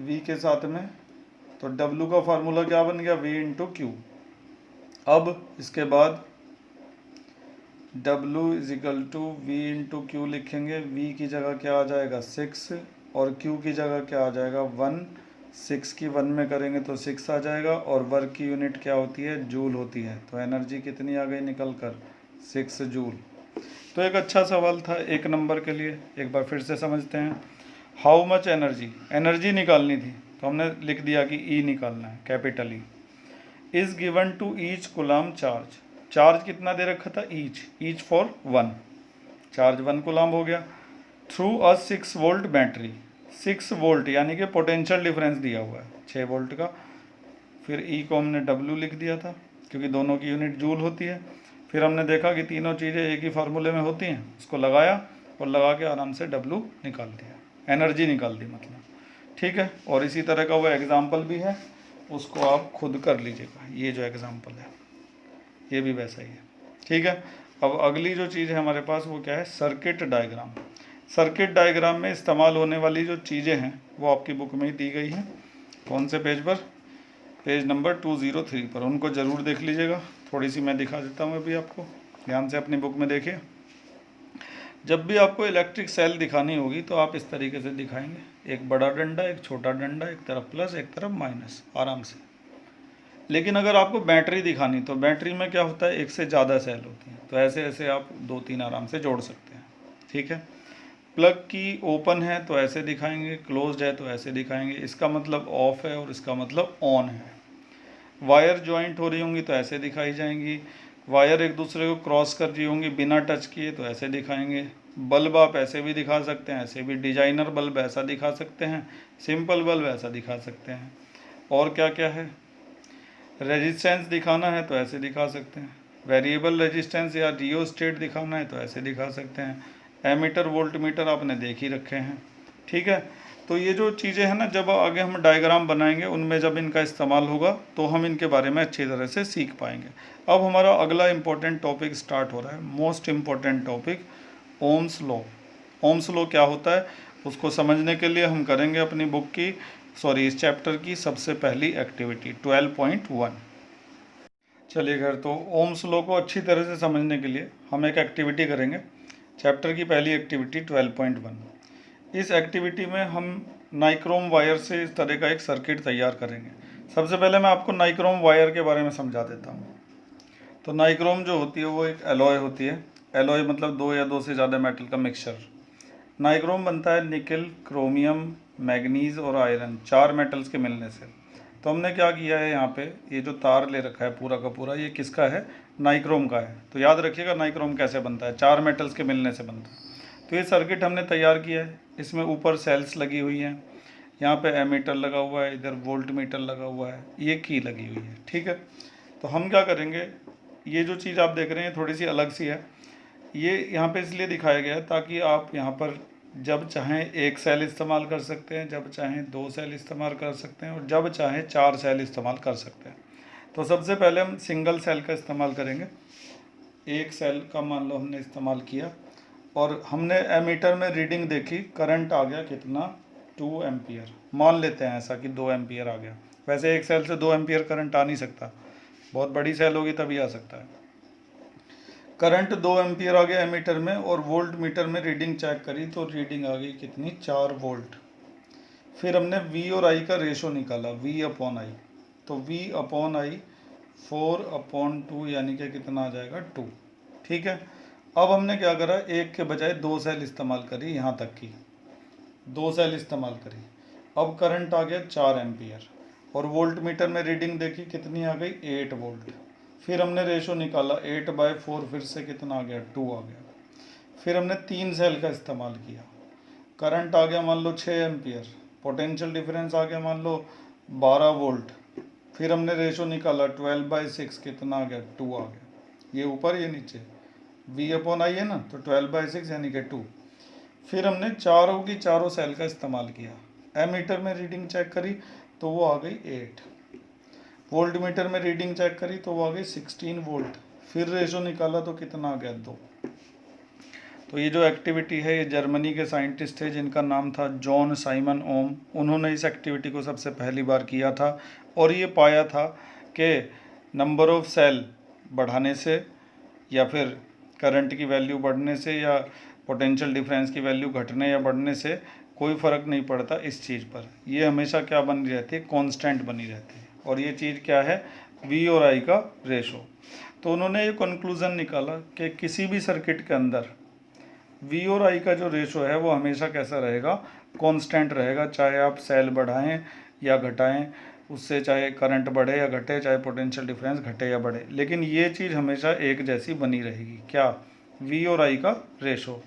V के साथ में, तो W का फार्मूला क्या बन गया? V into Q। अब इसके बाद W is equal to V into Q लिखेंगे। V की जगह क्या आ जाएगा? 6, और Q की जगह क्या आ जाएगा? 1। 6 की 1 में करेंगे तो 6 आ जाएगा, और वर्क की यूनिट क्या होती है? जूल होती है। तो एनर्जी कितनी आ गई निकल कर? 6 जूल। तो एक अच्छा सवाल था 1 नंबर के लिए। एक बार फिर से समझते हैं। हाउ मच एनर्जी, एनर्जी निकालनी थी तो हमने लिख दिया कि E निकालना है, capital E। Is given to each coulomb charge. Charge कितना दे रखा था? ईच फॉर 1, चार्ज 1 कूलम हो गया। Through a 6 volt battery, 6 volt यानी कि पोटेंशियल डिफरेंस दिया हुआ है 6 वोल्ट का। फिर E को हमने W लिख दिया था क्योंकि दोनों की यूनिट जूल होती है। फिर हमने देखा कि तीनों चीज़ें एक ही फार्मूले में होती हैं, उसको लगाया और लगा के आराम से W निकाल दिया, एनर्जी निकाल दी मतलब। ठीक है। और इसी तरह का वो एग्ज़ाम्पल भी है, उसको आप खुद कर लीजिएगा। ये जो एग्ज़ाम्पल है ये भी वैसा ही है। ठीक है। अब अगली जो चीज़ है हमारे पास वो क्या है? Circuit diagram. सर्किट डायग्राम में इस्तेमाल होने वाली जो चीज़ें हैं वो आपकी बुक में ही दी गई हैं। कौन से पेज पर? पेज नंबर 203 पर। उनको ज़रूर देख लीजिएगा। थोड़ी सी मैं दिखा देता हूँ अभी आपको, ध्यान से अपनी बुक में देखिए। जब भी आपको इलेक्ट्रिक सेल दिखानी होगी तो आप इस तरीके से दिखाएंगे, एक बड़ा डंडा, एक छोटा डंडा, एक तरफ प्लस, एक तरफ माइनस, आराम से। लेकिन अगर आपको बैटरी दिखानी, तो बैटरी में क्या होता है? एक से ज़्यादा सेल होती हैं, तो ऐसे ऐसे आप 2-3 आराम से जोड़ सकते हैं। ठीक है। प्लग की ओपन है तो ऐसे दिखाएंगे, क्लोज्ड है तो ऐसे दिखाएंगे, इसका मतलब ऑफ है और इसका मतलब ऑन है। वायर ज्वाइंट हो रही होंगी तो ऐसे दिखाई जाएंगी, वायर एक दूसरे को क्रॉस कर रही होंगी बिना टच किए तो ऐसे दिखाएंगे। बल्ब आप ऐसे भी दिखा सकते हैं, ऐसे भी, डिजाइनर बल्ब ऐसा दिखा सकते हैं, सिंपल बल्ब ऐसा दिखा सकते हैं। और क्या क्या है, रेजिस्टेंस दिखाना है तो ऐसे दिखा सकते हैं, वेरिएबल रेजिस्टेंस या रियोस्टेट दिखाना है तो ऐसे दिखा सकते हैं, एमीटर वोल्ट मीटर आपने देख ही रखे हैं। ठीक है, तो ये जो चीज़ें हैं ना, जब आगे हम डायग्राम बनाएंगे उनमें जब इनका इस्तेमाल होगा तो हम इनके बारे में अच्छी तरह से सीख पाएंगे। अब हमारा अगला इम्पोर्टेंट टॉपिक स्टार्ट हो रहा है, most important topic, Ohm's law. Ohm's law क्या होता है उसको समझने के लिए हम करेंगे अपनी बुक की, सॉरी इस चैप्टर की सबसे पहली एक्टिविटी 12.1। चलिए खैर, तो ओम्स लॉ को अच्छी तरह से समझने के लिए हम एक एक्टिविटी करेंगे, चैप्टर की पहली एक्टिविटी 12.1। इस एक्टिविटी में हम नाइक्रोम वायर से इस तरह का एक सर्किट तैयार करेंगे। सबसे पहले मैं आपको नाइक्रोम वायर के बारे में समझा देता हूँ। तो नाइक्रोम जो होती है वो एक एलॉय होती है, एलॉय मतलब दो या दो से ज़्यादा मेटल का मिक्सचर। नाइक्रोम बनता है निकल, क्रोमियम, मैग्नीज और आयरन, चार मेटल्स के मिलने से। तो हमने क्या किया है, यहाँ पे ये जो तार ले रखा है पूरा का पूरा, ये किसका है, नाइक्रोम का है। तो याद रखिएगा नाइक्रोम कैसे बनता है, चार मेटल्स के मिलने से बनता है। तो ये सर्किट हमने तैयार किया है, इसमें ऊपर सेल्स लगी हुई हैं, यहाँ पे एमीटर लगा हुआ है, इधर वोल्ट मीटर लगा हुआ है, ये की लगी हुई है। ठीक है, तो हम क्या करेंगे, ये जो चीज़ आप देख रहे हैं थोड़ी सी अलग सी है, ये यहाँ पे इसलिए दिखाया गया है ताकि आप यहाँ पर जब चाहें एक सेल इस्तेमाल कर सकते हैं, जब चाहें दो सेल इस्तेमाल कर सकते हैं और जब चाहें चार सेल इस्तेमाल कर सकते हैं। तो सबसे पहले हम सिंगल सेल का इस्तेमाल करेंगे। एक सेल का मान लो हमने इस्तेमाल किया और हमने एमीटर में रीडिंग देखी, करंट आ गया कितना, 2 एम्पियर। मान लेते हैं ऐसा कि 2 एम्पियर आ गया, वैसे एक सेल से 2 एम्पियर करंट आ नहीं सकता, बहुत बड़ी सेल होगी तभी आ सकता है। करंट 2 एम्पियर आ गया एमीटर में और वोल्ट मीटर में रीडिंग चेक करी तो रीडिंग आ गई कितनी, 4 वोल्ट। फिर हमने V और I का रेशो निकाला, V अपॉन आई। तो V अपॉन आई 4/2 यानी कि कितना आ जाएगा, 2। ठीक है, अब हमने क्या करा, एक के बजाय दो सेल इस्तेमाल करी, यहाँ तक की दो सेल इस्तेमाल करी। अब करंट आ गया 4 एम्पियर और वोल्ट मीटर में रीडिंग देखी कितनी आ गई, 8 वोल्ट। फिर हमने रेशो निकाला, 8/4 फिर से कितना आ गया, 2 आ गया। फिर हमने 3 सेल का इस्तेमाल किया, करंट आ गया मान लो 6 एम्पियर, पोटेंशियल डिफरेंस आ गया मान लो 12 वोल्ट। फिर हमने रेशो निकाला 12/6 कितना आ गया, 2 आ गया। ये ऊपर ये नीचे, V अपॉन आई है ना, तो 12/6 यानी कि 2। फिर हमने चारों की चारों सेल का इस्तेमाल किया, एमीटर में रीडिंग चेक करी तो वो आ गई 8, वोल्ट मीटर में रीडिंग चेक करी तो वो आ गई 16 वोल्ट। फिर रेशो निकाला तो कितना आ गया, 2। तो ये जो एक्टिविटी है ये जर्मनी के साइंटिस्ट थे जिनका नाम था जॉन साइमन ओम, उन्होंने इस एक्टिविटी को सबसे पहली बार किया था और ये पाया था कि नंबर ऑफ सेल बढ़ाने से या फिर करंट की वैल्यू बढ़ने से या पोटेंशियल डिफरेंस की वैल्यू घटने या बढ़ने से कोई फ़र्क नहीं पड़ता इस चीज़ पर, ये हमेशा क्या बनी रहती है, कांस्टेंट बनी रहती है। और ये चीज़ क्या है, V और I का रेशो। तो उन्होंने ये कंक्लूज़न निकाला कि किसी भी सर्किट के अंदर V और I का जो रेशो है वो हमेशा कैसा रहेगा, कांस्टेंट रहेगा, चाहे आप सेल बढ़ाएं या घटाएं उससे, चाहे करंट बढ़े या घटे, चाहे पोटेंशियल डिफरेंस घटे या बढ़े, लेकिन ये चीज़ हमेशा एक जैसी बनी रहेगी। क्या, V और I का रेशो।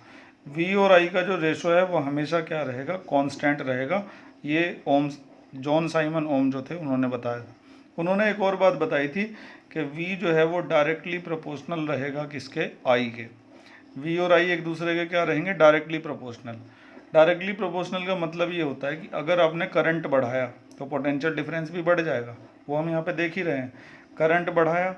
V और I का जो रेशो है वो हमेशा क्या रहेगा, कांस्टेंट रहेगा। ये ओम्स, जॉन साइमन ओम जो थे उन्होंने बताया था। उन्होंने एक और बात बताई थी कि V जो है वो डायरेक्टली प्रोपोर्शनल रहेगा किसके, I के। V और I एक दूसरे के क्या रहेंगे, डायरेक्टली प्रोपोर्शनल। डायरेक्टली प्रोपोर्शनल का मतलब ये होता है कि अगर आपने करंट बढ़ाया तो पोटेंशियल डिफरेंस भी बढ़ जाएगा, वो हम यहाँ पे देख ही रहे हैं। करंट बढ़ाया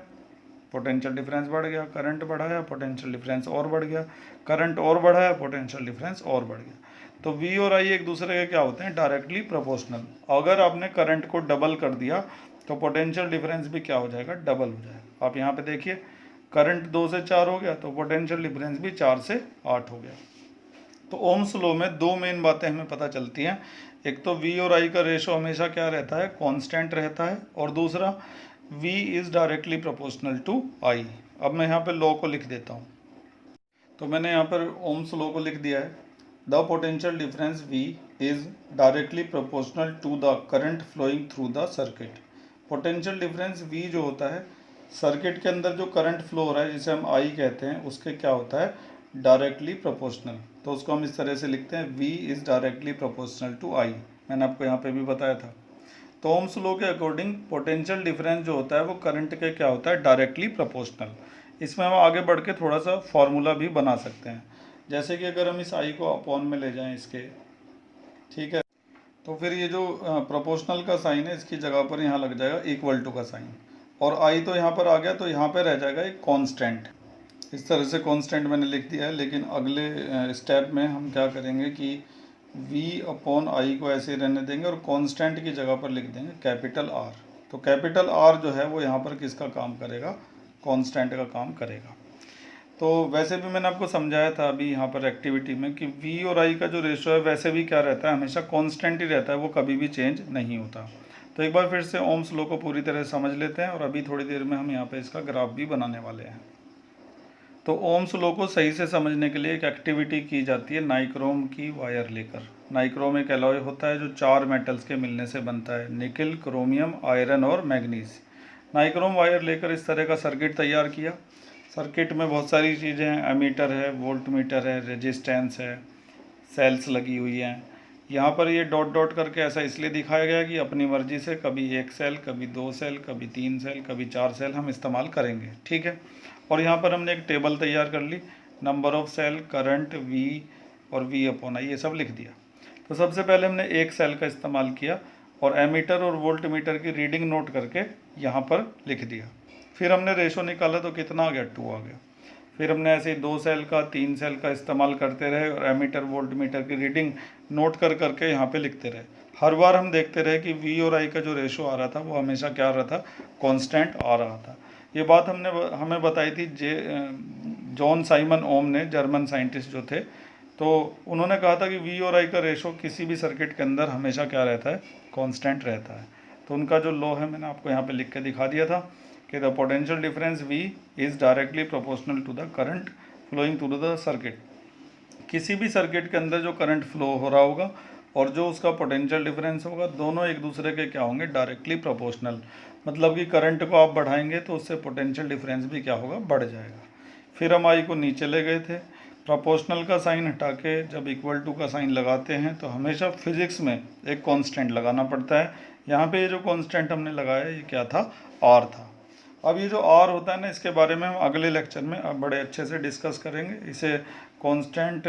पोटेंशियल डिफरेंस बढ़ गया, करंट बढ़ाया पोटेंशियल डिफरेंस और बढ़ गया, करंट और बढ़ाया पोटेंशियल डिफरेंस और बढ़ गया। तो V और I एक दूसरे के क्या होते हैं, डायरेक्टली प्रोपोर्शनल। अगर आपने करंट को डबल कर दिया तो पोटेंशियल डिफरेंस भी क्या हो जाएगा, डबल हो जाएगा। आप यहाँ पे देखिए, करंट 2 से 4 हो गया तो पोटेंशियल डिफरेंस भी 4 से 8 हो गया। तो ओम्स लॉ में दो मेन बातें हमें पता चलती हैं, एक तो V और I का रेशो हमेशा क्या रहता है, कांस्टेंट रहता है, और दूसरा V is directly proportional to I। अब मैं यहाँ पे लॉ को लिख देता हूँ। तो मैंने यहाँ पर ओम्स लॉ को लिख दिया है। The potential difference V is directly proportional to the current flowing through the circuit. Potential difference V जो होता है सर्किट के अंदर जो करंट फ्लो हो रहा है जिसे हम I कहते हैं उसके क्या होता है, डायरेक्टली प्रोपोर्शनल। तो उसको हम इस तरह से लिखते हैं V is directly proportional to I। मैंने आपको यहाँ पे भी बताया था। तो ओम्स लॉ के अकॉर्डिंग पोटेंशियल डिफरेंस जो होता है वो करंट के क्या होता है, डायरेक्टली प्रोपोर्शनल। इसमें हम आगे बढ़ के थोड़ा सा फॉर्मूला भी बना सकते हैं, जैसे कि अगर हम इस I को अपॉन में ले जाएं इसके, ठीक है, तो फिर ये जो प्रोपोर्शनल का साइन है इसकी जगह पर यहाँ लग जाएगा इक्वल टू का साइन, और I तो यहाँ पर आ गया तो यहाँ पर रह जाएगा एक कांस्टेंट। इस तरह से कांस्टेंट मैंने लिख दिया है। लेकिन अगले स्टेप में हम क्या करेंगे कि V अपॉन I को ऐसे रहने देंगे और कांस्टेंट की जगह पर लिख देंगे कैपिटल R। तो कैपिटल R जो है वो यहाँ पर किसका काम करेगा, कांस्टेंट का काम करेगा। तो वैसे भी मैंने आपको समझाया था अभी यहाँ पर एक्टिविटी में कि V और I का जो रेशो है वैसे भी क्या रहता है, हमेशा कांस्टेंट ही रहता है, वो कभी भी चेंज नहीं होता। तो एक बार फिर से ओम्स लॉ को पूरी तरह समझ लेते हैं और अभी थोड़ी देर में हम यहाँ पे इसका ग्राफ भी बनाने वाले हैं। तो ओम्स लॉ को सही से समझने के लिए एक एक्टिविटी की जाती है नाइक्रोम की वायर लेकर। नाइक्रोम एक एलॉय होता है जो 4 मेटल्स के मिलने से बनता है, निकिल, क्रोमियम, आयरन और मैग्नीज। नाइक्रोम वायर लेकर इस तरह का सर्किट तैयार किया। सर्किट में बहुत सारी चीज़ें हैं, एमीटर है, वोल्ट मीटर है, रेजिस्टेंस है, सेल्स लगी हुई हैं। यहाँ पर ये डॉट डॉट करके ऐसा इसलिए दिखाया गया कि अपनी मर्जी से कभी 1 सेल, कभी 2 सेल, कभी 3 सेल, कभी 4 सेल हम इस्तेमाल करेंगे, ठीक है। और यहाँ पर हमने एक टेबल तैयार कर ली, number of cell, current, V और V अपॉन I ये सब लिख दिया। तो सबसे पहले हमने 1 सेल का इस्तेमाल किया और एमीटर और वोल्ट मीटर की रीडिंग नोट करके यहाँ पर लिख दिया। फिर हमने रेशो निकाला तो कितना आ गया, 2 आ गया। फिर हमने ऐसे ही 2 सेल का, 3 सेल का इस्तेमाल करते रहे और एमीटर वोल्ट मीटर की रीडिंग नोट कर करके यहाँ पे लिखते रहे। हर बार हम देखते रहे कि V और I का जो रेशो आ रहा था वो हमेशा क्या आ रहा था, कांस्टेंट आ रहा था। ये बात हमें बताई थी जॉन साइमन ओम ने, जर्मन साइंटिस्ट जो थे। तो उन्होंने कहा था कि V और I का रेशो किसी भी सर्किट के अंदर हमेशा क्या रहता है, कांस्टेंट रहता है। तो उनका जो लॉ है मैंने आपको यहाँ पे लिख के दिखा दिया था कि the potential difference V is directly proportional to the current flowing through the circuit. किसी भी सर्किट के अंदर जो करंट फ्लो हो रहा होगा और जो उसका पोटेंशियल डिफरेंस होगा, दोनों एक दूसरे के क्या होंगे, डायरेक्टली प्रोपोर्शनल। मतलब कि करंट को आप बढ़ाएंगे तो उससे पोटेंशियल डिफरेंस भी क्या होगा, बढ़ जाएगा। फिर हम I को नीचे ले गए थे, प्रोपोर्शनल का साइन हटा के जब इक्वल टू का साइन लगाते हैं तो हमेशा फिजिक्स में एक कांस्टेंट लगाना पड़ता है। यहाँ पे ये जो कांस्टेंट हमने लगाया ये क्या था, R था। अब ये जो R होता है ना, इसके बारे में हम अगले लेक्चर में अब बड़े अच्छे से डिस्कस करेंगे। इसे कांस्टेंट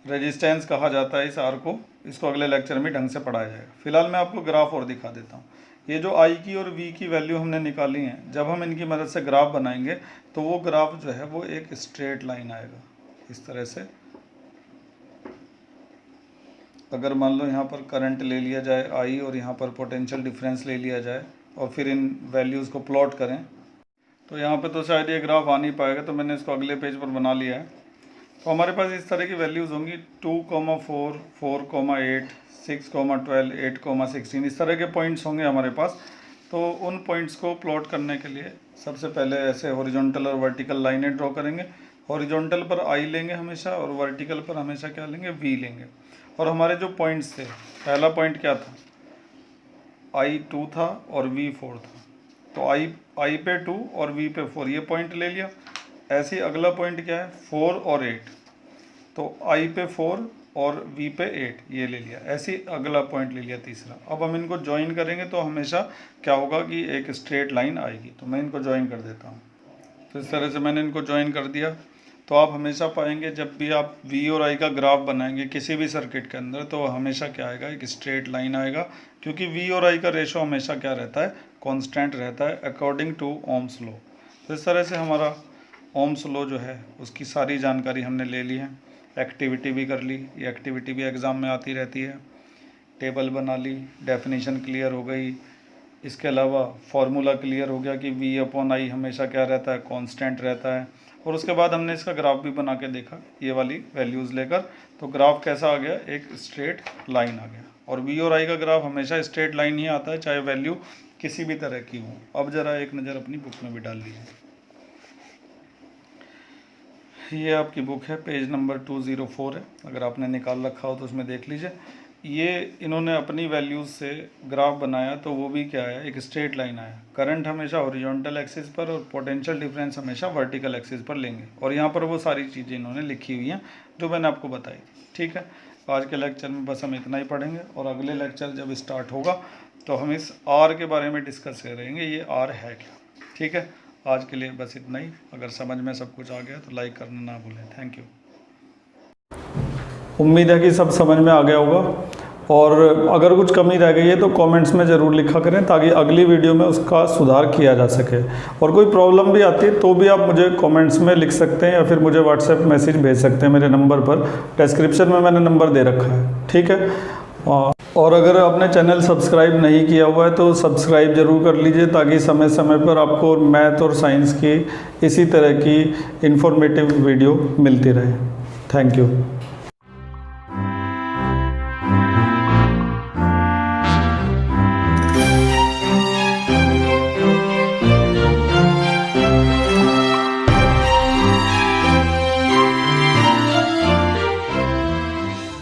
रेजिस्टेंस कहा जाता है इस R को, इसको अगले लेक्चर में ढंग से पढ़ाया जाएगा। फिलहाल मैं आपको ग्राफ और दिखा देता हूँ। ये जो I की और V की वैल्यू हमने निकाली हैं, जब हम इनकी मदद से ग्राफ बनाएंगे तो वो ग्राफ जो है वो एक स्ट्रेट लाइन आएगा इस तरह से। अगर मान लो यहाँ पर करंट ले लिया जाए I और यहाँ पर पोटेंशियल डिफरेंस ले लिया जाए और फिर इन वैल्यूज़ को प्लॉट करें, तो यहाँ पे तो शायद ये ग्राफ आ नहीं पाएगा, तो मैंने इसको अगले पेज पर बना लिया है। तो हमारे पास इस तरह की वैल्यूज़ होंगी 2,4, 4,8, 6,12, 8,16, इस तरह के पॉइंट्स होंगे हमारे पास। तो उन पॉइंट्स को प्लॉट करने के लिए सबसे पहले ऐसे हॉरिजॉन्टल और वर्टिकल लाइनें ड्रॉ करेंगे। हॉरिजॉन्टल पर I लेंगे हमेशा और वर्टिकल पर हमेशा क्या लेंगे, V लेंगे। और हमारे जो पॉइंट्स थे, पहला पॉइंट क्या था, I2 था और V4 था। तो I पे 2 और V पे 4 ये पॉइंट ले लिया। ऐसे ही अगला पॉइंट क्या है, 4 और 8, तो I पे 4 और V पे 8 ये ले लिया। ऐसे ही अगला पॉइंट ले लिया तीसरा। अब हम इनको ज्वाइन करेंगे तो हमेशा क्या होगा कि एक स्ट्रेट लाइन आएगी। तो मैं इनको ज्वाइन कर देता हूँ। तो इस तरह से मैंने इनको ज्वाइन कर दिया। तो आप हमेशा पाएंगे जब भी आप V और I का ग्राफ बनाएंगे किसी भी सर्किट के अंदर, तो हमेशा क्या आएगा, एक स्ट्रेट लाइन आएगा, क्योंकि V और I का रेशो हमेशा क्या रहता है, कांस्टेंट रहता है अकॉर्डिंग टू ओम्स लॉ। तो इस तरह से हमारा ओम्स लॉ जो है उसकी सारी जानकारी हमने ले ली है। एक्टिविटी भी कर ली, ये एक्टिविटी भी एग्ज़ाम में आती रहती है। टेबल बना ली, डेफिनेशन क्लियर हो गई, इसके अलावा फार्मूला क्लियर हो गया कि V अपॉन I हमेशा क्या रहता है, कांस्टेंट रहता है। और उसके बाद हमने इसका ग्राफ भी बना के देखा ये वाली वैल्यूज़ लेकर। तो ग्राफ कैसा आ गया, एक स्ट्रेट लाइन आ गया। और V और I का ग्राफ हमेशा स्ट्रेट लाइन ही आता है, चाहे वैल्यू किसी भी तरह की हो। अब ज़रा एक नज़र अपनी बुक में भी डाल लीजिए। ये आपकी बुक है, पेज नंबर 204 है। अगर आपने निकाल रखा हो तो उसमें देख लीजिए। ये इन्होंने अपनी वैल्यूज़ से ग्राफ बनाया तो वो भी क्या है, एक स्ट्रेट लाइन आया। करंट हमेशा हॉरिजॉन्टल एक्सिस पर और पोटेंशियल डिफरेंस हमेशा वर्टिकल एक्सिस पर लेंगे। और यहाँ पर वो सारी चीज़ें इन्होंने लिखी हुई हैं जो मैंने आपको बताई थी। ठीक है, आज के लेक्चर में बस हम इतना ही पढ़ेंगे और अगले लेक्चर जब स्टार्ट होगा तो हम इस आर के बारे में डिस्कस करेंगे, ये आर है क्या। ठीक है, आज के लिए बस इतना ही। अगर समझ में सब कुछ आ गया तो लाइक करना ना भूलें। Thank you. उम्मीद है कि सब समझ में आ गया होगा, और अगर कुछ कमी रह गई है तो कमेंट्स में ज़रूर लिखा करें ताकि अगली वीडियो में उसका सुधार किया जा सके। और कोई प्रॉब्लम भी आती है तो भी आप मुझे कमेंट्स में लिख सकते हैं या फिर मुझे व्हाट्सएप मैसेज भेज सकते हैं मेरे नंबर पर। डिस्क्रिप्शन में मैंने नंबर दे रखा है। ठीक है, और अगर आपने चैनल सब्सक्राइब नहीं किया हुआ है तो सब्सक्राइब ज़रूर कर लीजिए ताकि समय समय पर आपको मैथ और साइंस की इसी तरह की इन्फॉर्मेटिव वीडियो मिलती रहे। Thank you.